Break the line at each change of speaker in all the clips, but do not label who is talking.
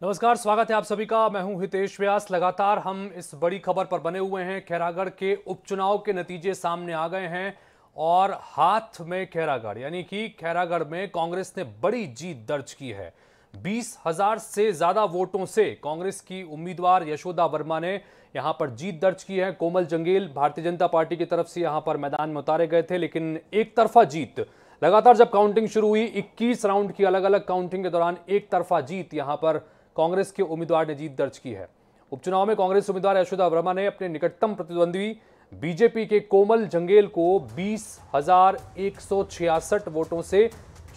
नमस्कार, स्वागत है आप सभी का। मैं हूं हितेश व्यास। लगातार हम इस बड़ी खबर पर बने हुए हैं। खैरागढ़ के उपचुनाव के नतीजे सामने आ गए हैं और हाथ में खैरागढ़, यानी कि खैरागढ़ में कांग्रेस ने बड़ी जीत दर्ज की है। 20,000 से ज्यादा वोटों से कांग्रेस की उम्मीदवार यशोदा वर्मा ने यहां पर जीत दर्ज की है। कोमल जंगेल भारतीय जनता पार्टी की तरफ से यहां पर मैदान में उतारे गए थे, लेकिन एक तरफा जीत लगातार जब काउंटिंग शुरू हुई, 21 राउंड की अलग अलग काउंटिंग के दौरान एक तरफा जीत यहां पर कांग्रेस के उम्मीदवार ने जीत दर्ज की है। उपचुनाव में कांग्रेस उम्मीदवार यशोदा वर्मा ने अपने निकटतम प्रतिद्वंदी बीजेपी के कोमल जंगेल को 20,166 वोटों से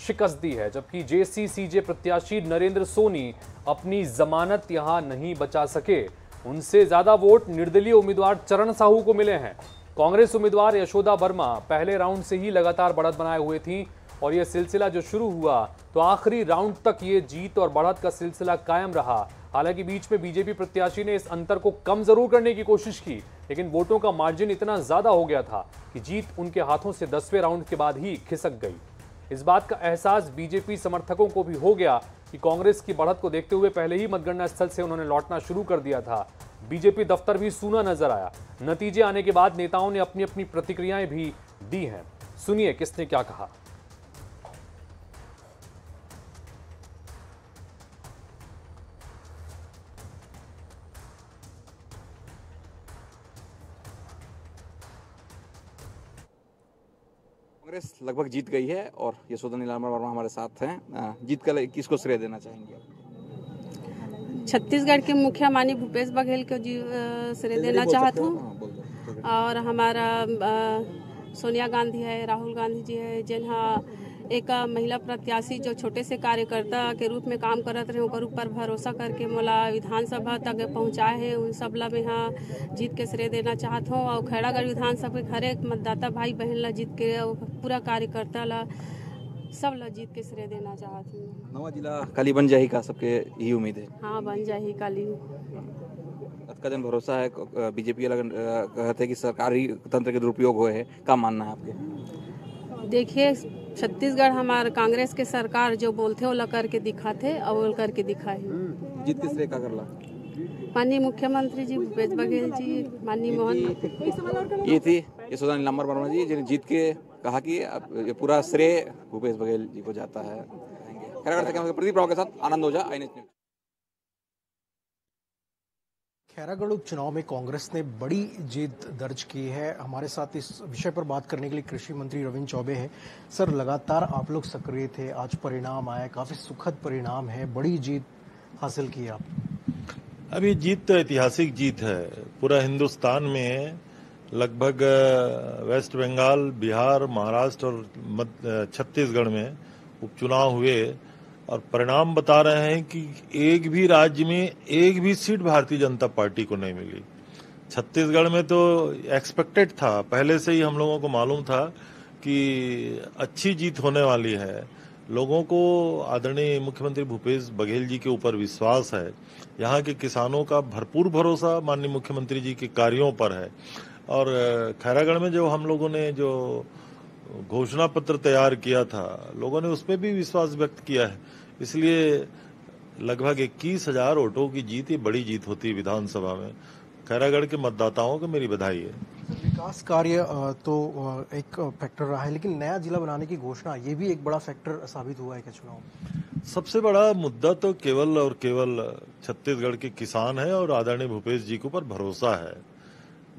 शिकस्त दी है, जबकि जेसीसीजे प्रत्याशी नरेंद्र सोनी अपनी जमानत यहां नहीं बचा सके। उनसे ज्यादा वोट निर्दलीय उम्मीदवार चरण साहू को मिले हैं। कांग्रेस उम्मीदवार यशोदा वर्मा पहले राउंड से ही लगातार बढ़त बनाए हुए थी और यह सिलसिला जो शुरू हुआ तो आखिरी राउंड तक ये जीत और बढ़त का सिलसिला कायम रहा। हालांकि बीच में बीजेपी प्रत्याशी ने इस अंतर को कम जरूर करने की कोशिश की, लेकिन वोटों का मार्जिन इतना ज्यादा हो गया था कि जीत उनके हाथों से 10वें राउंड के बाद ही खिसक गई। इस बात का एहसास बीजेपी समर्थकों को भी हो गया कि कांग्रेस की बढ़त को देखते हुए पहले ही मतगणना स्थल से उन्होंने लौटना शुरू कर दिया था। बीजेपी दफ्तर भी सूना नजर आया। नतीजे आने के बाद नेताओं ने अपनी अपनी प्रतिक्रियाएं भी दी हैं। सुनिए किसने क्या कहा।
कांग्रेस लगभग जीत गई है और यशोदा नीलांबर वर्मा हमारे साथ हैं। जीत का किसको श्रेय देना चाहेंगे आप?
छत्तीसगढ़ के मुखिया माननीय भूपेश बघेल को श्रेय देना चाहती हूँ। और हमारा सोनिया गांधी है, राहुल गांधी जी है, जिन्हा एक महिला प्रत्याशी जो छोटे से कार्यकर्ता के रूप में काम करत रहे ओकर ऊपर भरोसा करके मोला विधानसभा तक पहुँचाए हैं। उन सब ला मैं यहाँ जीत के श्रेय देना चाहत हूँ। और खैरागढ़ विधानसभा के हर एक मतदाता भाई बहन ला जीत के, पूरा कार्यकर्ता ला सब ला जीत के श्रेय देना चाहत हूँ।
नवा जिला काली बन जाही का सबके यही उम्मीद है?
हाँ, बन जाही काली।
का जन भरोसा है बीजेपी अलग कहते हैं कि सरकारी तंत्र के दुरुपयोग हुए हैं, क्या मानना है आपके?
देखिए, छत्तीसगढ़ हमारे कांग्रेस के सरकार जो बोलते वो करके दिखाते और वो करके दिखाए।
जीत के श्रेय का करला?
माननीय मुख्यमंत्री जी भूपेश बघेल जी, माननीय मोहन।
ये थी यशोदा नीलांबर वर्मा जी जिन्हें जीत के कहा कि ये पूरा श्रेय भूपेश बघेल जी को जाता है। खैरागढ़ से प्रदीप राव के साथ आनंद ओझा, INH न्यूज़।
खैरागढ़ उपचुनाव में कांग्रेस ने बड़ी जीत दर्ज की है। हमारे साथ इस विषय पर बात करने के लिए कृषि मंत्री रविंद्र चौबे हैं। सर, लगातार आप लोग सक्रिय थे, आज परिणाम आया, काफी सुखद परिणाम है, बड़ी जीत हासिल की आप।
अभी जीत तो ऐतिहासिक जीत है। पूरा हिंदुस्तान में लगभग वेस्ट बंगाल, बिहार, महाराष्ट्र और छत्तीसगढ़ में उपचुनाव हुए और परिणाम बता रहे हैं कि एक भी राज्य में एक भी सीट भारतीय जनता पार्टी को नहीं मिली। छत्तीसगढ़ में तो एक्सपेक्टेड था, पहले से ही हम लोगों को मालूम था कि अच्छी जीत होने वाली है। लोगों को आदरणीय मुख्यमंत्री भूपेश बघेल जी के ऊपर विश्वास है। यहाँ के किसानों का भरपूर भरोसा माननीय मुख्यमंत्री जी के कार्यों पर है। और खैरागढ़ में जो हम लोगों ने जो घोषणा पत्र तैयार किया था, लोगों ने उस पर भी विश्वास व्यक्त किया है। इसलिए लगभग 21,000 वोटों की जीत, ये बड़ी जीत होती है विधानसभा में। खैरागढ़ के मतदाताओं को मेरी बधाई है।
विकास कार्य तो एक फैक्टर रहा है, लेकिन नया जिला बनाने की घोषणा ये भी एक बड़ा फैक्टर साबित हुआ है क्या चुनाव?
सबसे बड़ा मुद्दा तो केवल और केवल छत्तीसगढ़ के किसान है और आदरणीय भूपेश जी के ऊपर भरोसा है।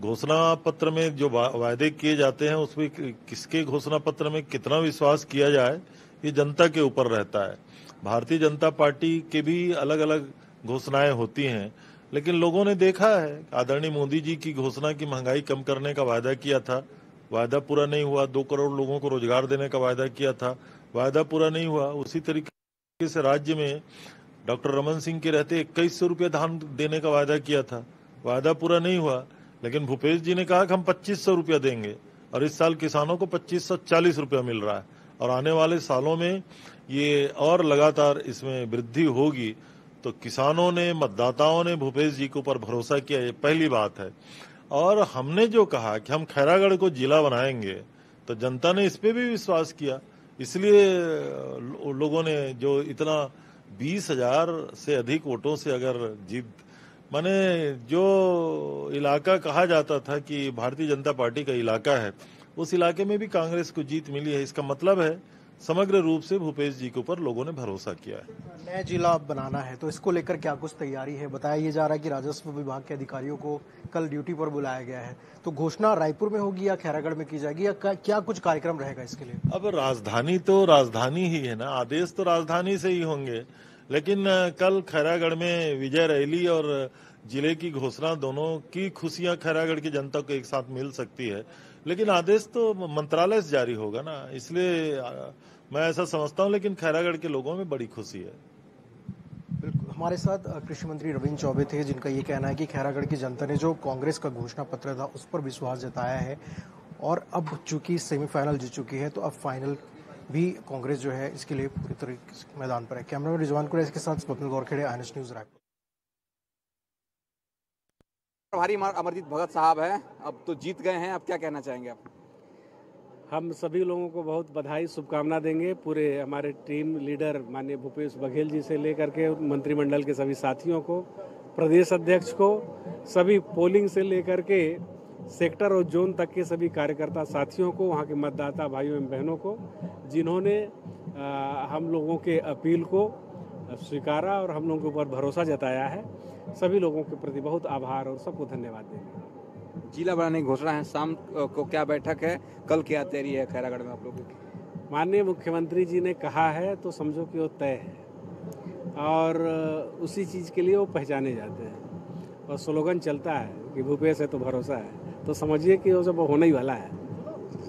घोषणा पत्र में जो वायदे किए जाते हैं उसमें किसके घोषणा पत्र में कितना विश्वास किया जाए, ये जनता के ऊपर रहता है। भारतीय जनता पार्टी के भी अलग अलग घोषणाएं होती हैं, लेकिन लोगों ने देखा है आदरणीय मोदी जी की घोषणा की महंगाई कम करने का वायदा किया था, वायदा पूरा नहीं हुआ। 2 करोड़ लोगों को रोजगार देने का वायदा किया था, वायदा पूरा नहीं हुआ। उसी तरीके से राज्य में डॉक्टर रमन सिंह के रहते 2100 रुपये धान देने का वायदा किया था, वायदा पूरा नहीं हुआ। लेकिन भूपेश जी ने कहा कि हम 2500 रुपया देंगे और इस साल किसानों को 2540 रुपया मिल रहा है और आने वाले सालों में ये और लगातार इसमें वृद्धि होगी। तो किसानों ने, मतदाताओं ने भूपेश जी के ऊपर भरोसा किया, ये पहली बात है। और हमने जो कहा कि हम खैरागढ़ को जिला बनाएंगे तो जनता ने इस पे भी विश्वास किया। इसलिए लोगों ने जो इतना 20,000 से अधिक वोटों से अगर जीत, माने जो इलाका कहा जाता था कि भारतीय जनता पार्टी का इलाका है, उस इलाके में भी कांग्रेस को जीत मिली है। इसका मतलब है समग्र रूप से भूपेश जी के ऊपर लोगों ने भरोसा किया है।
नया जिला बनाना है तो इसको लेकर क्या कुछ तैयारी है? बताया ये जा रहा है कि राजस्व विभाग के अधिकारियों को कल ड्यूटी पर बुलाया गया है, तो घोषणा रायपुर में होगी या खैरागढ़ में की जाएगी, या क्या कुछ कार्यक्रम रहेगा इसके लिए?
अब राजधानी तो राजधानी ही है ना, आदेश तो राजधानी से ही होंगे, लेकिन कल खैरागढ़ में विजय रैली और जिले की घोषणा, दोनों की खुशियां खैरागढ़ की जनता को एक साथ मिल सकती है, लेकिन आदेश तो मंत्रालय से जारी होगा ना, इसलिए मैं ऐसा समझता हूं। लेकिन खैरागढ़ के लोगों में बड़ी खुशी है।
बिल्कुल, हमारे साथ कृषि मंत्री रविंद्र चौबे थे, जिनका ये कहना है कि खैरागढ़ की जनता ने जो कांग्रेस का घोषणा पत्र था उस पर विश्वास जताया है, और अब चूंकि सेमीफाइनल जीत चुकी है तो अब फाइनल भी कांग्रेस जो है इसके लिए पूरी तरीके से मैदान पर है। कैमरामैन रिजवान कुरैशी के साथ स्वप्निल गौरखेड़े, INS न्यूज रायपुर।
प्रभारी अमरजीत भगत साहब हैं, अब तो जीत गए हैं, अब क्या कहना चाहेंगे आप?
हम सभी लोगों को बहुत बधाई, शुभकामना देंगे। पूरे हमारे टीम लीडर माननीय भूपेश बघेल जी से लेकर के मंत्रिमंडल के सभी साथियों को, प्रदेश अध्यक्ष को, सभी पोलिंग से लेकर के सेक्टर और जोन तक के सभी कार्यकर्ता साथियों को, वहाँ के मतदाता भाइयों एवं बहनों को, जिन्होंने हम लोगों के अपील को स्वीकारा और हम लोगों के ऊपर भरोसा जताया है, सभी लोगों के प्रति बहुत आभार और सबको धन्यवाद देंगे।
जिला बनाने की घोषणा है, शाम को क्या बैठक है, कल क्या तैयारी है खैरागढ़ में आप लोगों की?
माननीय मुख्यमंत्री जी ने कहा है तो समझो कि वो तय है, और उसी चीज़ के लिए वो पहचाने जाते हैं, और स्लोगन चलता है कि भूपेश है तो भरोसा है, तो समझिए कि वो सब होने ही वाला है।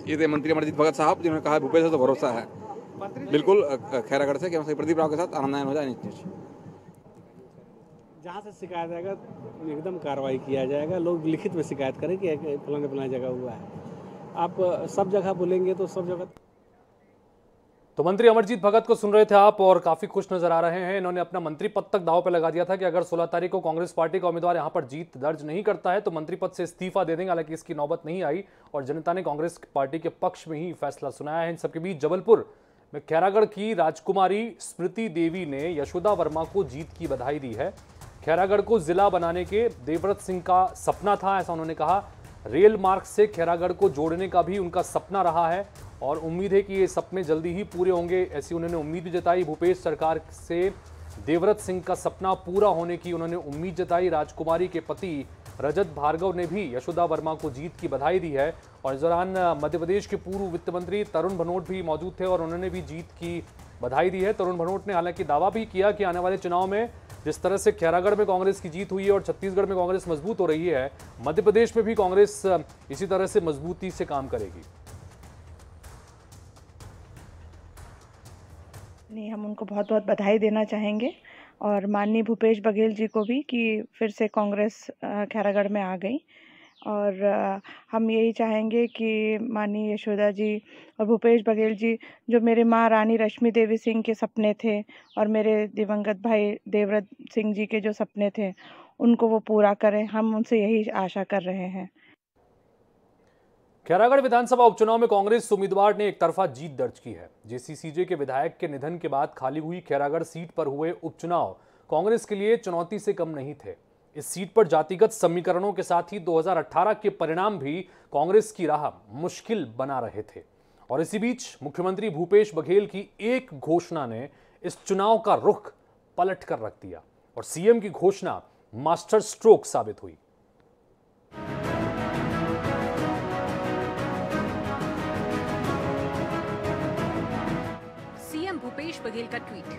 ये थे मंत्री अमरजीत भगत साहब, जिन्होंने कहा भूपेश है तो भरोसा है। बिल्कुल, खैरागढ़ से प्रदीप राव के साथ आनंद हो जाए।
जहाँ से शिकायत आएगा एकदम कार्रवाई किया जाएगा। लोग लिखित में शिकायत करें कि फलाने जगह हुआ है, आप सब जगह बोलेंगे तो सब जगह।
तो मंत्री अमरजीत भगत को सुन रहे थे आप, और काफी खुश नजर आ रहे हैं। इन्होंने अपना मंत्री पद तक दांव पे लगा दिया था कि अगर 16 तारीख को कांग्रेस पार्टी का उम्मीदवार यहां पर जीत दर्ज नहीं करता है तो मंत्री पद से इस्तीफा दे देंगे। हालांकि इसकी नौबत नहीं आई और जनता ने कांग्रेस पार्टी के पक्ष में ही फैसला सुनाया है। इन सबके बीच जबलपुर में खैरागढ़ की राजकुमारी स्मृति देवी ने यशोदा वर्मा को जीत की बधाई दी है। खैरागढ़ को जिला बनाने के देवव्रत सिंह का सपना था, ऐसा उन्होंने कहा। रेल मार्ग से खैरागढ़ को जोड़ने का भी उनका सपना रहा है और उम्मीद है कि ये सपने जल्दी ही पूरे होंगे, ऐसी उन्होंने उम्मीद भी जताई। भूपेश सरकार से देवव्रत सिंह का सपना पूरा होने की उन्होंने उम्मीद जताई। राजकुमारी के पति रजत भार्गव ने भी यशोदा वर्मा को जीत की बधाई दी है। और इस दौरान मध्य प्रदेश के पूर्व वित्त मंत्री तरुण भनोट भी मौजूद थे और उन्होंने भी जीत की बधाई दी है। तरुण भनोट ने हालांकि दावा भी किया कि आने वाले चुनाव में जिस तरह से खैरागढ़ में कांग्रेस की जीत हुई है और छत्तीसगढ़ में कांग्रेस मजबूत हो रही है, मध्य प्रदेश में भी कांग्रेस इसी तरह से मजबूती से काम करेगी।
नहीं, हम उनको बहुत बहुत बधाई देना चाहेंगे और माननीय भूपेश बघेल जी को भी कि फिर से कांग्रेस खैरागढ़ में आ गई। और हम यही चाहेंगे कि माननीय यशोदा जी और भूपेश बघेल जी, जो मेरे माँ रानी रश्मि देवी सिंह के सपने थे और मेरे दिवंगत भाई देवव्रत सिंह जी के जो सपने थे, उनको वो पूरा करें। हम उनसे यही आशा कर रहे हैं।
खैरागढ़ विधानसभा उपचुनाव में कांग्रेस उम्मीदवार ने एक तरफा जीत दर्ज की है। जेसीसीजे के विधायक के निधन के बाद खाली हुई खैरागढ़ सीट पर हुए उपचुनाव कांग्रेस के लिए चुनौती से कम नहीं थे। इस सीट पर जातिगत समीकरणों के साथ ही 2018 के परिणाम भी कांग्रेस की राह मुश्किल बना रहे थे। और इसी बीच मुख्यमंत्री भूपेश बघेल की एक घोषणा ने इस चुनाव का रुख पलट कर रख दिया और सीएम की घोषणा मास्टर स्ट्रोक साबित हुई।
सीएम भूपेश बघेल का ट्वीट।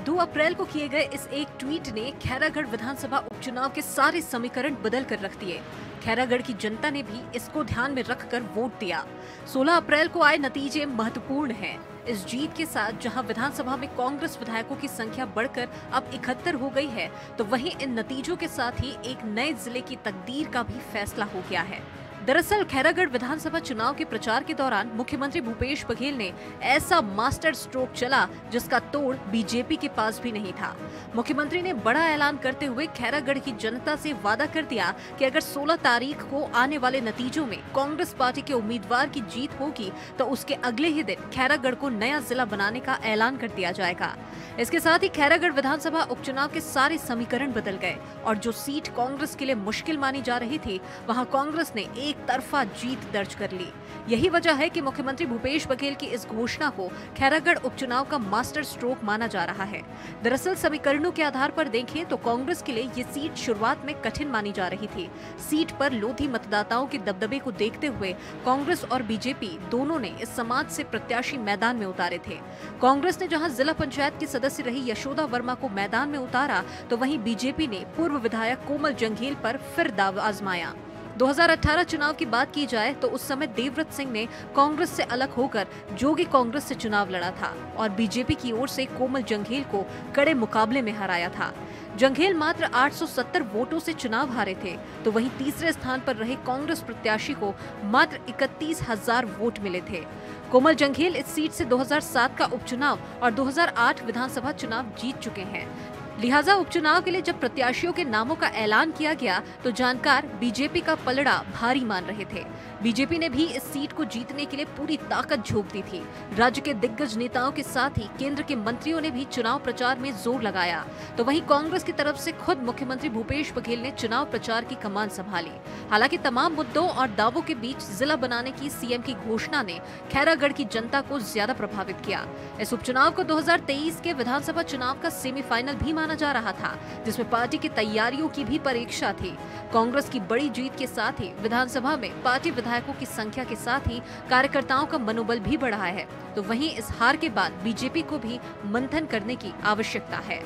2 अप्रैल को किए गए इस एक ट्वीट ने खैरागढ़ विधानसभा उपचुनाव के सारे समीकरण बदल कर रख दिए। खैरागढ़ की जनता ने भी इसको ध्यान में रखकर वोट दिया। 16 अप्रैल को आए नतीजे महत्वपूर्ण हैं। इस जीत के साथ जहां विधानसभा में कांग्रेस विधायकों की संख्या बढ़कर अब 71 हो गई है, तो वहीं इन नतीजों के साथ ही एक नए जिले की तकदीर का भी फैसला हो गया है। दरअसल खैरागढ़ विधानसभा चुनाव के प्रचार के दौरान मुख्यमंत्री भूपेश बघेल ने ऐसा मास्टर स्ट्रोक चला जिसका तोड़ बीजेपी के पास भी नहीं था। मुख्यमंत्री ने बड़ा ऐलान करते हुए खैरागढ़ की जनता से वादा कर दिया कि अगर 16 तारीख को आने वाले नतीजों में कांग्रेस पार्टी के उम्मीदवार की जीत होगी तो उसके अगले ही दिन खैरागढ़ को नया जिला बनाने का ऐलान कर दिया जाएगा। इसके साथ ही खैरागढ़ विधानसभा उपचुनाव के सारे समीकरण बदल गए और जो सीट कांग्रेस के लिए मुश्किल मानी जा रही थी वहां कांग्रेस ने एक तरफा जीत दर्ज कर ली। यही वजह है कि मुख्यमंत्री भूपेश बघेल की इस घोषणा को खैरागढ़ उपचुनाव का मास्टर स्ट्रोक माना जा रहा है। दरअसल समीकरणों के आधार पर देखें तो कांग्रेस के लिए ये सीट शुरुआत में कठिन मानी जा रही थी। सीट पर लोधी मतदाताओं के दबदबे को देखते हुए कांग्रेस और बीजेपी दोनों ने इस समाज से प्रत्याशी मैदान में उतारे थे। कांग्रेस ने जहां जिला पंचायत की सदस्य रही यशोदा वर्मा को मैदान में उतारा तो वहीं बीजेपी ने पूर्व विधायक कोमल जंघेल पर फिर दाव आजमाया। 2018 चुनाव की बात की जाए तो उस समय देवव्रत सिंह ने कांग्रेस से अलग होकर जोगी कांग्रेस से चुनाव लड़ा था और बीजेपी की ओर से कोमल जंघेल को कड़े मुकाबले में हराया था। जंघेल मात्र 870 वोटों से चुनाव हारे थे तो वहीं तीसरे स्थान पर रहे कांग्रेस प्रत्याशी को मात्र 31,000 वोट मिले थे। कोमल जंघेल इस सीट से 2007 का उपचुनाव और 2008 विधानसभा चुनाव जीत चुके हैं। लिहाजा उपचुनाव के लिए जब प्रत्याशियों के नामों का ऐलान किया गया तो जानकार बीजेपी का पलड़ा भारी मान रहे थे। बीजेपी ने भी इस सीट को जीतने के लिए पूरी ताकत झोंक दी थी। राज्य के दिग्गज नेताओं के साथ ही केंद्र के मंत्रियों ने भी चुनाव प्रचार में जोर लगाया तो वहीं कांग्रेस की तरफ से खुद मुख्यमंत्री भूपेश बघेल ने चुनाव प्रचार की कमान संभाली। हालांकि तमाम मुद्दों और दावों के बीच जिला बनाने की सीएम की घोषणा ने खैरागढ़ की जनता को ज्यादा प्रभावित किया। इस उपचुनाव को 2023 के विधानसभा चुनाव का सेमीफाइनल भी माना जा रहा था जिसमें पार्टी की तैयारियों की भी परीक्षा थी। कांग्रेस की बड़ी जीत के साथ ही विधानसभा में पार्टी विधायकों की संख्या के साथ ही कार्यकर्ताओं का मनोबल भी बढ़ा है तो वहीं इस हार के बाद बीजेपी को भी मंथन करने की आवश्यकता है।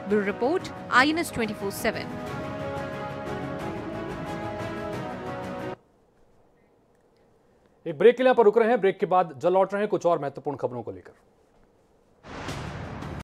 Bureau report INS 24/7।
एक ब्रेक के लिए पर रुक रहे हैं। ब्रेक के बाद जल्द लौट रहे हैं कुछ और महत्वपूर्ण खबरों को लेकर।